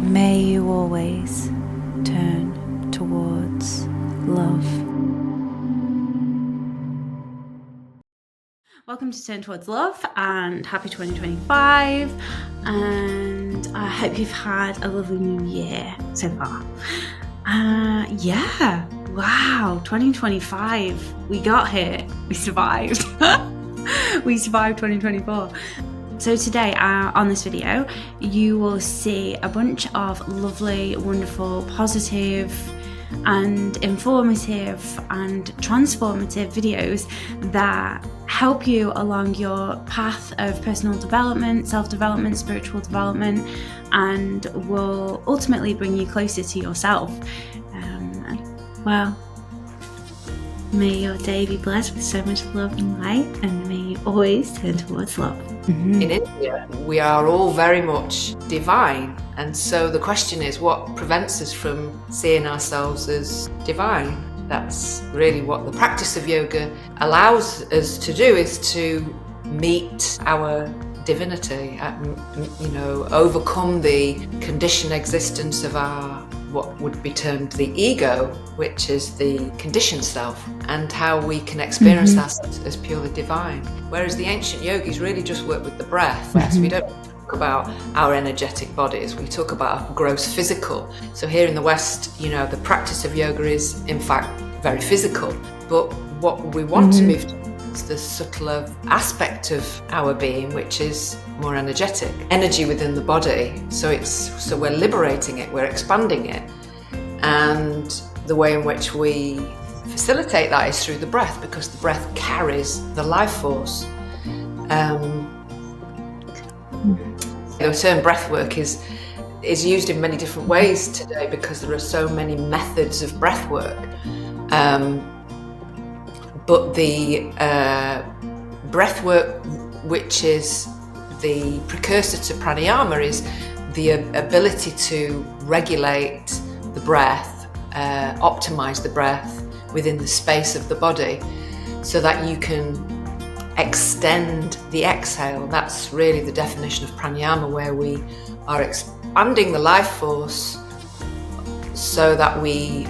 May you always turn towards love. Welcome to Turn Towards Love and happy 2025, and I hope you've had a lovely new year so far. Wow, 2025, we got here, we survived. We survived 2024. So today on this video, you will see a bunch of lovely, wonderful, positive and informative and transformative videos that help you along your path of personal development, self-development, spiritual development, and will ultimately bring you closer to yourself. May your day be blessed with so much love and light, and may you always turn towards love. In India, we are all very much divine, and so the question is, what prevents us from seeing ourselves as divine? That's really what the practice of yoga allows us to do, is to meet our divinity, overcome the conditioned existence of our what would be termed the ego, which is the conditioned self, and how we can experience that as purely divine. Whereas the ancient yogis really just work with the breath. We don't talk about our energetic bodies, we talk about our gross physical. So here in the West, the practice of yoga is in fact very physical, but what we want to move to is the subtler aspect of our being, which is more energetic, energy within the body. So we're liberating it, we're expanding it, and the way in which we facilitate that is through the breath, because the breath carries the life force. The term breath work is used in many different ways today because there are so many methods of breath work. But the breath work, which is the precursor to pranayama, is the ability to regulate the breath, optimize the breath within the space of the body so that you can extend the exhale. That's really the definition of pranayama, where we are expanding the life force so that we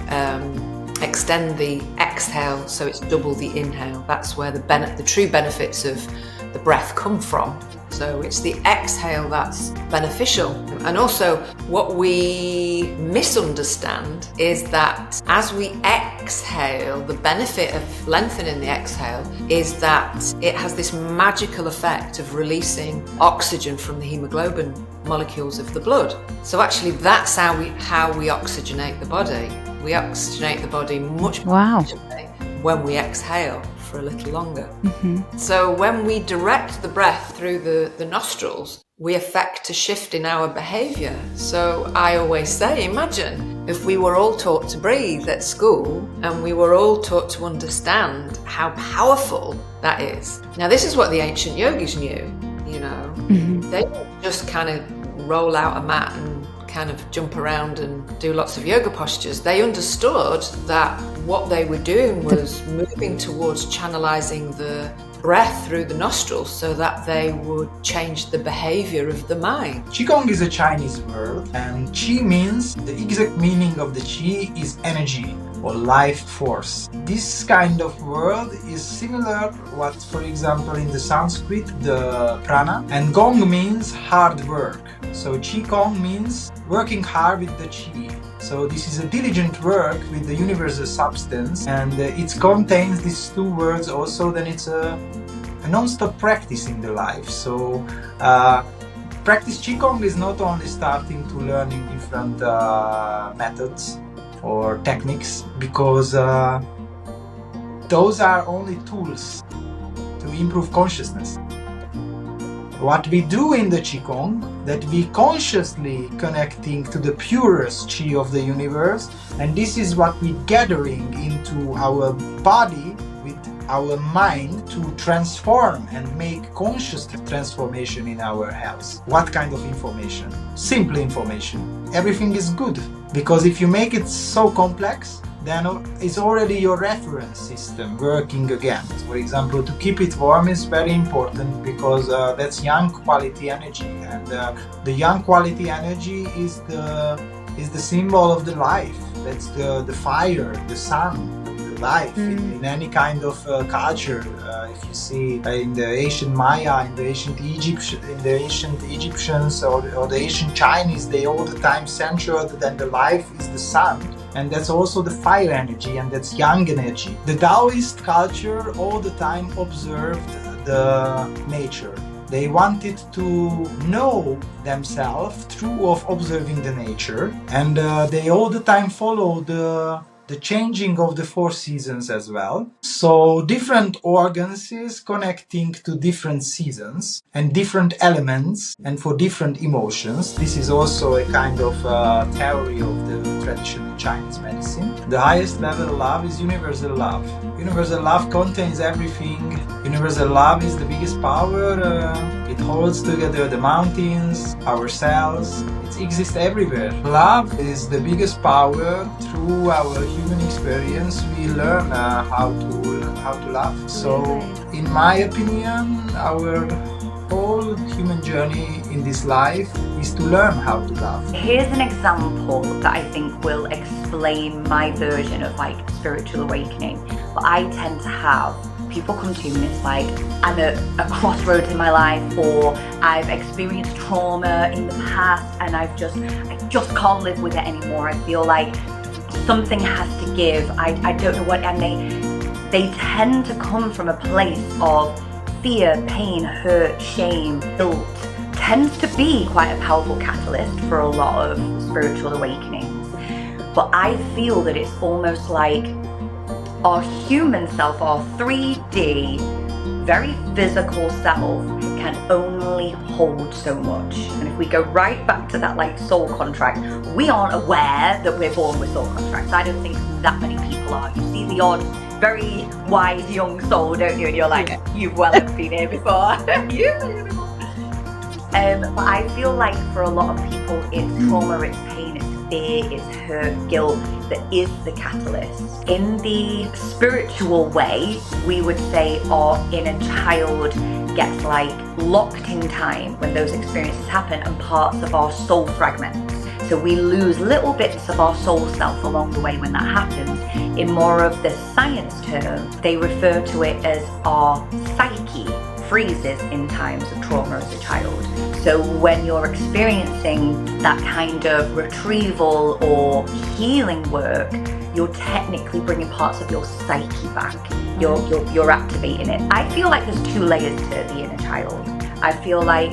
extend the exhale, so it's double the inhale. That's where the true benefits of the breath come from. So it's the exhale that's beneficial. And also what we misunderstand is that as we exhale, the benefit of lengthening the exhale is that it has this magical effect of releasing oxygen from the hemoglobin molecules of the blood. So actually that's how we oxygenate the body. We oxygenate the body much more when we exhale for a little longer. So when we direct the breath through the nostrils, we affect a shift in our behaviour. So I always say, imagine if we were all taught to breathe at school and we were all taught to understand how powerful that is. Now this is what the ancient yogis knew, They didn't just kind of roll out a mat and kind of jump around and do lots of yoga postures. They understood that what they were doing was moving towards channelizing the breath through the nostrils so that they would change the behavior of the mind. Qigong is a Chinese word, and Qi means, the exact meaning of the Qi is energy or life force. This kind of word is similar what, for example, in the Sanskrit, the prana, and Gong means hard work. So Qigong means working hard with the Qi. So this is a diligent work with the universal substance, and it contains these two words also. Then it's a non-stop practice in the life. So practice Qigong is not only starting to learning different methods or techniques, because those are only tools to improve consciousness. What we do in the Qigong, that we consciously connecting to the purest Qi of the universe, and this is what we gathering into our body with our mind to transform and make conscious transformation in our health. What kind of information? Simple information. Everything is good, because if you make it so complex, then it's already your reference system working again. For example, to keep it warm is very important because that's yang quality energy, and the yang quality energy is the symbol of the life. That's the fire, the sun, the life in any kind of culture. If you see in the ancient Maya, in the ancient Egyptians or the ancient Chinese, they all the time censured that the life is the sun. And that's also the fire energy, and that's yang energy. The Taoist culture all the time observed the nature. They wanted to know themselves through of observing the nature, and they all the time follow the changing of the 4 seasons as well. So different organs is connecting to different seasons and different elements and for different emotions. This is also a kind of theory of the traditional Chinese medicine. The highest level of love is universal love. Universal love contains everything. Universal love is the biggest power. It holds together the mountains, ourselves. It exists everywhere. Love is the biggest power. Through our human experience, we learn how to love. So, in my opinion, our whole human journey in this life is to learn how to love. Here's an example that I think will explain my version of like spiritual awakening. But I tend to have people come to me and it's like, I'm at a crossroads in my life, or I've experienced trauma in the past and I just can't live with it anymore. I feel like something has to give. I don't know what, and they tend to come from a place of fear, pain, hurt, shame, guilt. Tends to be quite a powerful catalyst for a lot of spiritual awakenings. But I feel that it's almost like our human self, our 3D, very physical self, can only hold so much. And if we go right back to that like soul contract, we aren't aware that we're born with soul contracts. I don't think that many people are. You see the odd very wise young soul, don't you? And you're like, you've well have been here before. You've been here before. But I feel like for a lot of people, it's trauma, it's pain, it's fear, it's hurt, guilt that is the catalyst. In the spiritual way, we would say our inner child gets like locked in time when those experiences happen, and parts of our soul fragments. So we lose little bits of our soul self along the way when that happens. In more of the science term, they refer to it as our psyche freezes in times of trauma as a child. So when you're experiencing that kind of retrieval or healing work, you're technically bringing parts of your psyche back. You're activating it. I feel like there's 2 layers to the inner child. I feel like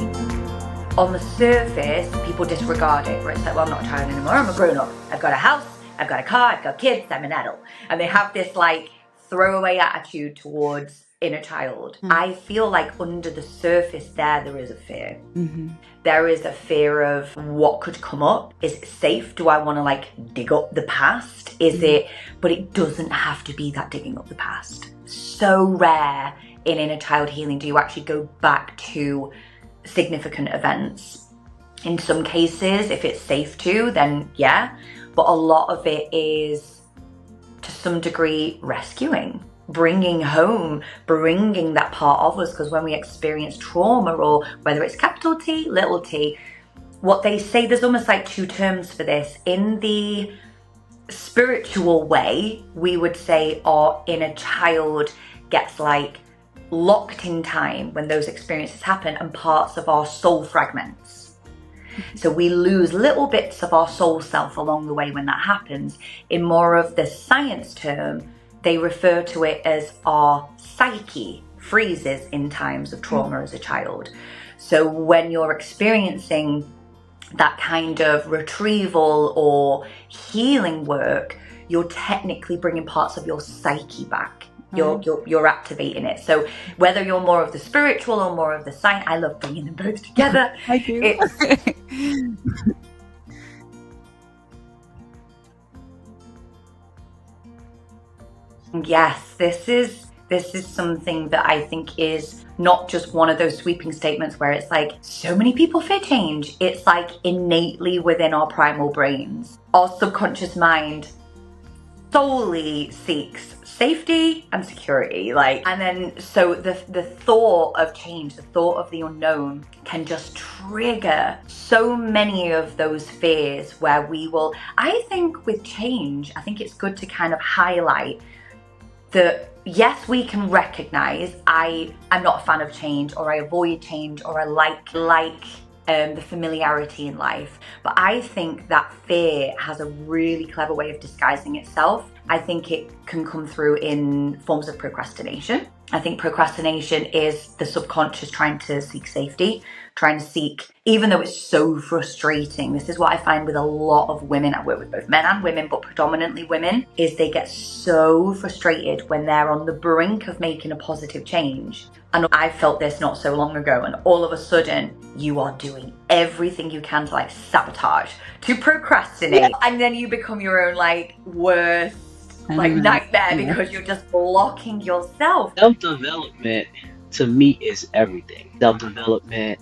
on the surface, people disregard it, where it's like, well, I'm not a child anymore, I'm a grown-up. I've got a house, I've got a car, I've got kids, I'm an adult. And they have this like throwaway attitude towards inner child. I feel like under the surface there is a fear. There is a fear of what could come up. Is it safe? Do I want to like dig up the past? Is it? But it doesn't have to be that digging up the past. So rare in inner child healing do you actually go back to significant events. In some cases, if it's safe to, then yeah. But a lot of it is to some degree rescuing, bringing home, bringing that part of us, because when we experience trauma, or whether it's capital T, little t, what they say, there's almost like 2 terms for this. In the spiritual way, we would say our inner child gets like locked in time when those experiences happen, and parts of our soul fragments. So we lose little bits of our soul self along the way when that happens. In more of the science term, they refer to it as our psyche freezes in times of trauma as a child. So when you're experiencing that kind of retrieval or healing work, you're technically bringing parts of your psyche back. You're activating it. So whether you're more of the spiritual or more of the science, I love bringing them both together. I do. Yes, this is something that I think is not just one of those sweeping statements where it's like, so many people fear change. It's like innately within our primal brains. Our subconscious mind solely seeks safety and security. And then so the thought of change, the thought of the unknown can just trigger so many of those fears where I think with change, I think it's good to kind of highlight that yes, we can recognize I'm not a fan of change, or I avoid change, or I like the familiarity in life. But I think that fear has a really clever way of disguising itself. I think it can come through in forms of procrastination. I think procrastination is the subconscious trying to seek safety, even though it's so frustrating. This is what I find with a lot of women. I work with both men and women, but predominantly women, is they get so frustrated when they're on the brink of making a positive change. And I felt this not so long ago, and all of a sudden you are doing everything you can to sabotage, to procrastinate, and then you become your own worst nightmare because you're just blocking yourself. Self-development to me is everything. Self-development.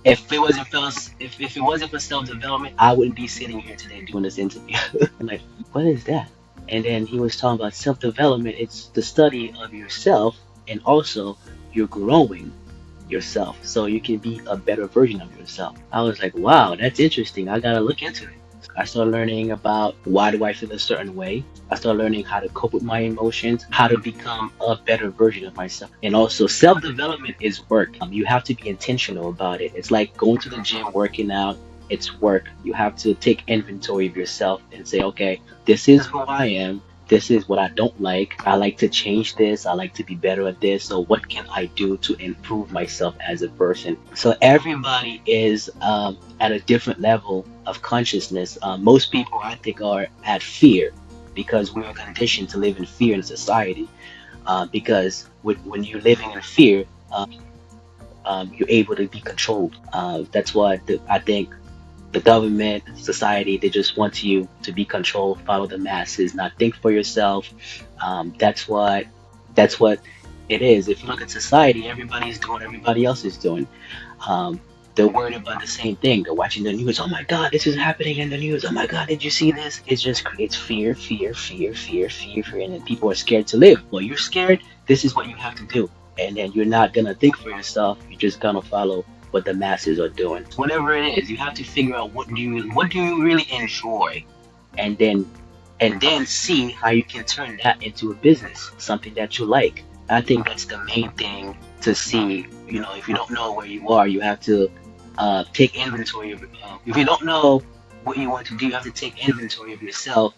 If it wasn't for self-development, I wouldn't be sitting here today doing this interview. I'm like, what is that? And then he was talking about self-development. It's the study of yourself, and also you're growing yourself so you can be a better version of yourself. I was like, wow, that's interesting. I gotta look into it. I started learning about why do I feel a certain way. I started learning how to cope with my emotions, how to become a better version of myself. And also self-development is work. You have to be intentional about it. It's like going to the gym, working out. It's work. You have to take inventory of yourself and say, okay, this is who I am. This is what I don't like. I like to change this. I like to be better at this. So what can I do to improve myself as a person? So everybody is at a different level of consciousness. Most people, I think, are at fear because we're conditioned to live in fear in society. Because when you're living in fear, you're able to be controlled. That's what I think the government, society, they just want you to be controlled, follow the masses, not think for yourself. That's what it is. If you look at society, everybody's doing what everybody else is doing. They're worried about the same thing. They're watching the news. Oh my God, this is happening in the news. Oh my God, did you see this? It just creates fear, and then people are scared to live. Well, you're scared. This is what you have to do, and then you're not gonna think for yourself. You're just gonna follow what the masses are doing. Whatever it is, you have to figure out what do you really enjoy, and then see how you can turn that into a business, something that you like. I think that's the main thing to see. If you don't know where you are, you have to take inventory of. If you don't know what you want to do, you have to take inventory of yourself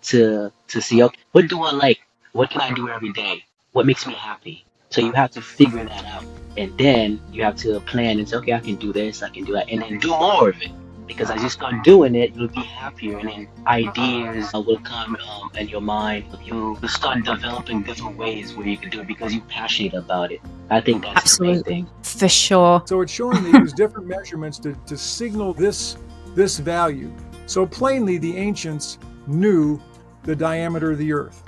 to see, okay, what do I like? What can I do every day? What makes me happy? So you have to figure that out, and then you have to plan and say, okay, I can do this, I can do that, and then do more of it. Because as you start doing it, you'll be happier, and then ideas will come in your mind. You'll start developing different ways where you can do it because you're passionate about it. I think that's the main thing. For sure. So it's showing they use different measurements to signal this value. So plainly, the ancients knew the diameter of the earth.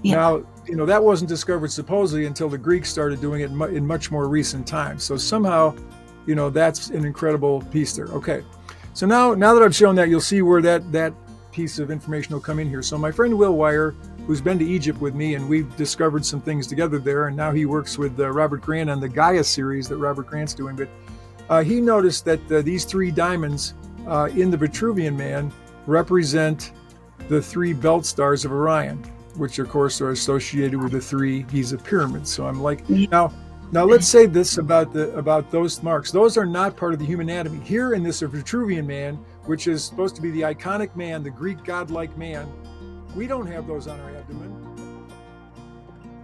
Yeah. Now, that wasn't discovered supposedly until the Greeks started doing it in much more recent times. So somehow, that's an incredible piece there. Okay. So now that I've shown that, you'll see where that piece of information will come in here. So my friend Will Wire, who's been to Egypt with me, and we've discovered some things together there, and now he works with Robert Grant on the Gaia series that Robert Grant's doing. But he noticed that these three diamonds in the Vitruvian Man represent the three belt stars of Orion, which of course are associated with the three Giza pyramids. So I'm like, now let's say this about those marks. Those are not part of the human anatomy. Here in this Vitruvian Man, which is supposed to be the iconic man, the Greek godlike man, we don't have those on our abdomen.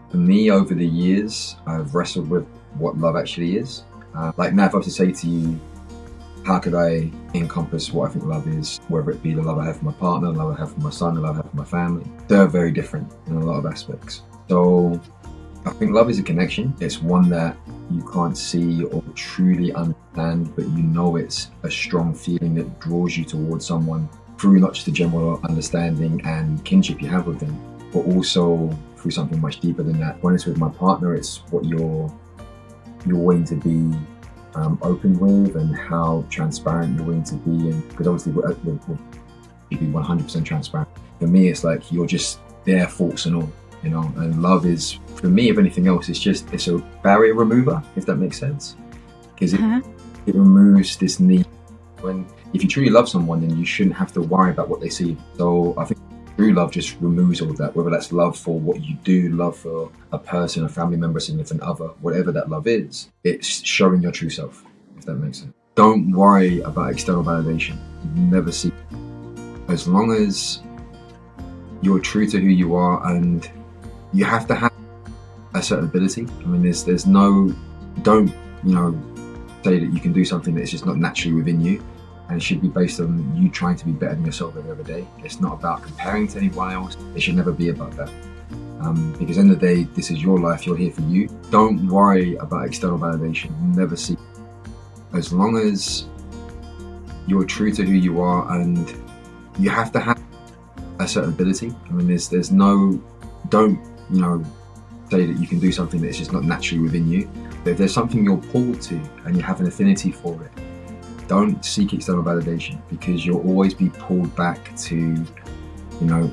For me, over the years, I've wrestled with what love actually is. Like now, if I was to say to you, how could I encompass what I think love is, whether it be the love I have for my partner, the love I have for my son, the love I have for my family, they're very different in a lot of aspects. So I think love is a connection. It's one that you can't see or truly understand, but it's a strong feeling that draws you towards someone through not just the general understanding and kinship you have with them, but also through something much deeper than that. When it's with my partner, it's what you're willing to be open with, and how transparent you're willing to be. And because obviously we'll be 100% transparent. For me, it's like you're just their faults and all, you know. And love is, for me, if anything else, it's a barrier remover, if that makes sense, because it removes this need. If you truly love someone, then you shouldn't have to worry about what they see. So I think true love just removes all of that, whether that's love for what you do, love for a person, a family member, a significant other, whatever that love is, it's showing your true self, if that makes sense. Don't worry about external validation. Never seek. As long as you're true to who you are, and you have to have a certain ability. I mean, there's no, don't, you know, say that you can do something that's just not naturally within you. And it should be based on you trying to be better than yourself every other day. It's not about comparing to anyone else. It should never be about that. Because at the end of the day, this is your life. You're here for you. Don't worry about external validation. Never seek. As long as you're true to who you are, and you have to have a certain ability. I mean, there's no, don't, you know, say that you can do something that's just not naturally within you. But if there's something you're pulled to and you have an affinity for it, don't seek external validation, because you'll always be pulled back to, you know,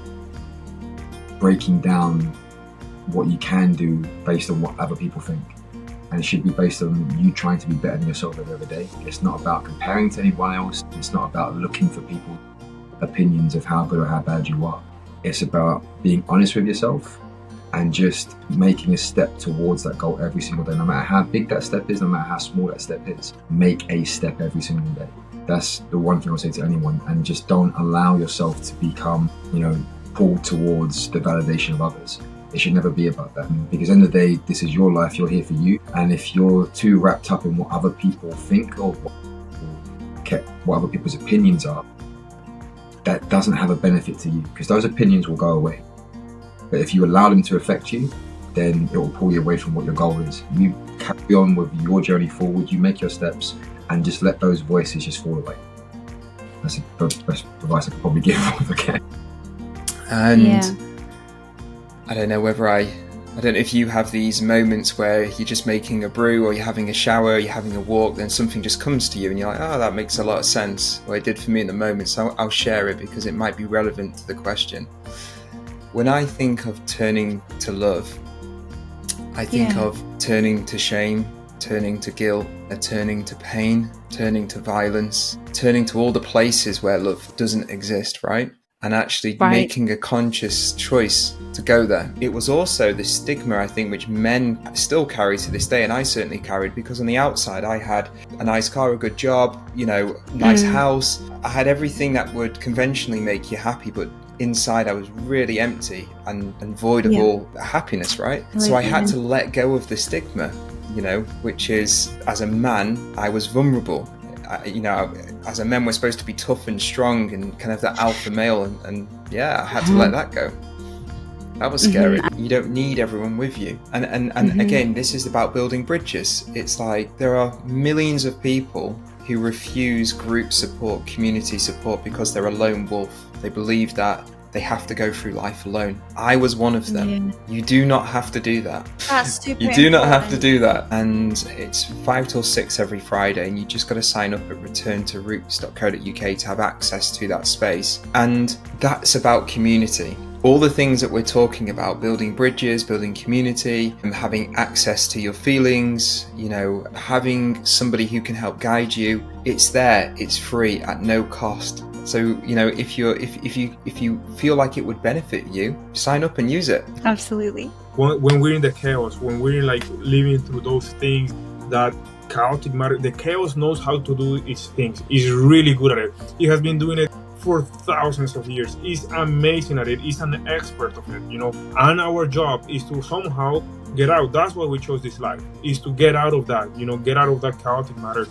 breaking down what you can do based on what other people think. And it should be based on you trying to be better than yourself every other day. It's not about comparing to anyone else. It's not about looking for people's opinions of how good or how bad you are. It's about being honest with yourself and just making a step towards that goal every single day. No matter how big that step is, no matter how small that step is, make a step every single day. That's the one thing I'll say to anyone. And just don't allow yourself to become, you know, pulled towards the validation of others. It should never be about that, because at the end of the day, this is your life. You're here for you. And if you're too wrapped up in what other people think or what other people's opinions are, that doesn't have a benefit to you, because those opinions will go away. But if you allow them to affect you, then it will pull you away from what your goal is. You carry on with your journey forward, you make your steps, and just let those voices just fall away. That's the best advice I could probably give if I can. And I don't know whether I don't know if you have these moments where you're just making a brew, or you're having a shower, or you're having a walk, then something just comes to you and you're like, oh, that makes a lot of sense. Well, it did for me in the moment, so I'll share it because it might be relevant to the question. When I think of turning to love, I think of turning to shame, turning to guilt, turning to pain, turning to violence, turning to all the places where love doesn't exist, right? And actually making a conscious choice to go there. It was also the stigma, I think, which men still carry to this day, and I certainly carried, because on the outside I had a nice car, a good job, you know, nice house. I had everything that would conventionally make you happy, but inside I was really empty and void of all happiness, right? So I had to let go of the stigma, you know, which is, as a man, I was vulnerable. You know, as a man, we're supposed to be tough and strong and kind of that alpha male, and I had to let that go. That was scary. You don't need everyone with you. And again, this is about building bridges. It's like there are millions of people who refuse group support, community support, because they're a lone wolf. They believe that they have to go through life alone. I was one of them. You do not have to do that. That's super You do not have to do that. And it's 5 till 6 every Friday, and you just got to sign up at returntoroots.co.uk to have access to that space. And that's about community. All the things that we're talking about, building bridges, building community, and having access to your feelings, you know, having somebody who can help guide you, it's there, it's free at no cost. So, you know, if you feel like it would benefit you, sign up and use it. Absolutely. When we're in the chaos, when we're like living through those things, that chaotic matter, the chaos knows how to do its things. It's really good at it. It has been doing it for thousands of years. It's amazing at it. It's an expert of it, you know. And our job is to somehow get out. That's why we chose this life, is to get out of that, you know, get out of that chaotic matter.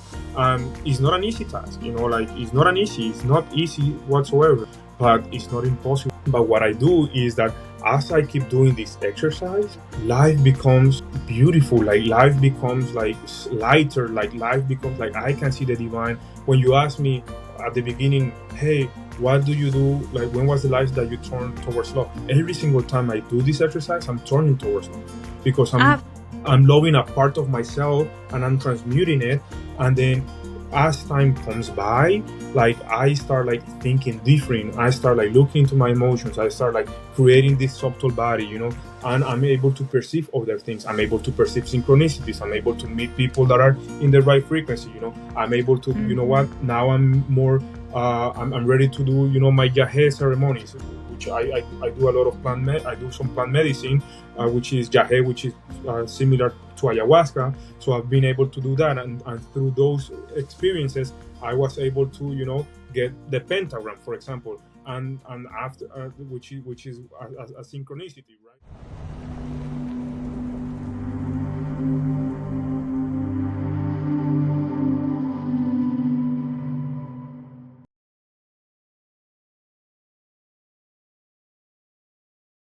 It's not an easy task, you know, like it's not easy whatsoever, but it's not impossible. But what I do is that as I keep doing this exercise, life becomes beautiful, like life becomes like lighter, like life becomes like I can see the divine. When you ask me at the beginning, hey, what do you do? Like, when was the life that you turned towards love? Every single time I do this exercise, I'm turning towards love, because I'm loving a part of myself and I'm transmuting it. And then as time comes by, like I start like thinking different. I start like looking into my emotions. I start like creating this subtle body, you know, and I'm able to perceive other things. I'm able to perceive synchronicities. I'm able to meet people that are in the right frequency, you know. I'm able to, you know what, now I'm more, I'm ready to do, you know, my Yahe ceremonies, which I do a lot of I do some plant medicine, which is Yahe, which is similar to ayahuasca. So I've been able to do that, and through those experiences, I was able to, you know, get the pentagram, for example, and after which is a synchronicity, right?